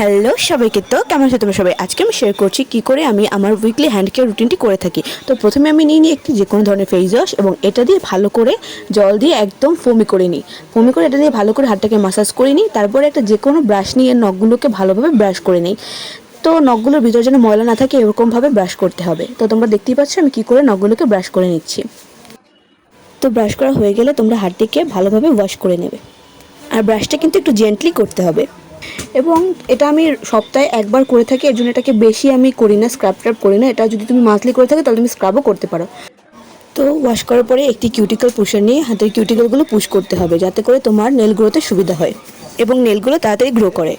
Hello সবাইকে, তো কেমন আছো তোমরা সবাই? আজকে আমি শেয়ার করছি কী করে আমি আমার উইকলি হ্যান্ড কেয়ার রুটিনটি করে থাকি। তো প্রথমে আমি নিয়ে নিই একটি যে কোনো ধরনের ফেস ওয়াশ এবং এটা দিয়ে ভালো করে জল দিয়ে একদম ফোমি করে নিই। ফোমি করে এটা দিয়ে ভালো করে হাতটাকে মাসাজ করে নিই। তারপরে একটা যে কোনো ব্রাশ নিয়ে নখগুলোকে ভালোভাবে ব্রাশ করে নিই। তো নখগুলোর ভিতরে যেন ময়লা না থাকে এরকমভাবে ব্রাশ করতে হবে। তো তোমরা দেখতেই পাচ্ছ আমি কী করে নখগুলোকে ব্রাশ করে নিচ্ছি। তো ব্রাশ করা হয়ে গেলে তোমরা হাতটিকে ভালোভাবে ওয়াশ করে নেবে। আর ব্রাশটা কিন্তু একটু জেন্টলি করতে হবে। এবং এটা আমি সপ্তাহে একবার করে থাকি, এর জন্য এটাকে বেশি আমি করি না, স্ক্রাব ট্রাব করি না। এটা যদি তুমি মান্থলি করে থাকো তাহলে তুমি স্ক্রাবও করতে পারো। তো ওয়াশ করার পরে একটি কিউটিকল পুষার নিয়ে হাতের কিউটিকলগুলো পুশ করতে হবে, যাতে করে তোমার নেল গ্রোতে সুবিধা হয় এবং নেলগুলো তাড়াতাড়ি গ্রো করে।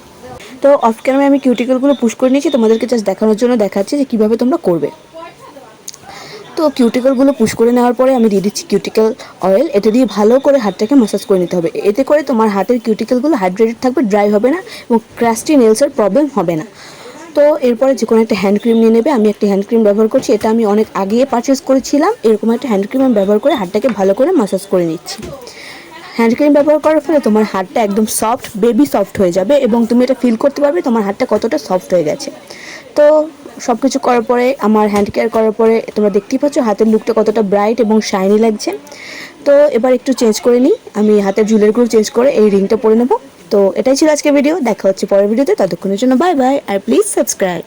তো অফ ক্যামেরায় আমি কিউটিকলগুলো পুশ করে নিয়েছি, তোমাদেরকে জাস্ট দেখানোর জন্য দেখাচ্ছি যে কীভাবে তোমরা করবে। তো কিউটিকলগুলো পুশ করে নেওয়ার পরে আমি দিয়ে দিচ্ছি কিউটিকল অয়েল। এটা দিয়ে ভালো করে হাতটাকে ম্যাসাজ করে নিতে হবে। এতে করে তোমার হাতের কিউটিকলগুলো হাইড্রেটেড থাকবে, ড্রাই হবে না এবং ক্রাস্টি নেলসের প্রবলেম হবে না। তো এরপরে যে কোনো একটা হ্যান্ড ক্রিম নিয়ে নেবে। আমি একটা হ্যান্ড ক্রিম ব্যবহার করছি, এটা আমি অনেক আগে পারচেস করেছিলাম। এরকম একটা হ্যান্ড ক্রিম আমি ব্যবহার করে হাতটাকে ভালো করে ম্যাসাজ করে নিচ্ছি। হ্যান্ড ক্রিম ব্যবহার করার ফলে তোমার হাতটা একদম সফট, বেবি সফট হয়ে যাবে এবং তুমি এটা ফিল করতে পারবে তোমার হাতটা কতটা সফট হয়ে গেছে। তো সব কিছু করার পরে, আমার হ্যান্ড কেয়ার করার পরে তোমরা দেখতেই পাচ্ছ হাতের লুকটা কতটা ব্রাইট এবং শাইনি লাগছে। তো এবার একটু চেঞ্জ করে নিই, আমি হাতের জুয়েলারিগুলো চেঞ্জ করে এই রিংটা পরে নেব। তো এটাই ছিল আজকের ভিডিও, দেখা হচ্ছে পরের ভিডিওতে। ততক্ষণের জন্য বাই বাই, আর প্লিজ সাবস্ক্রাইব।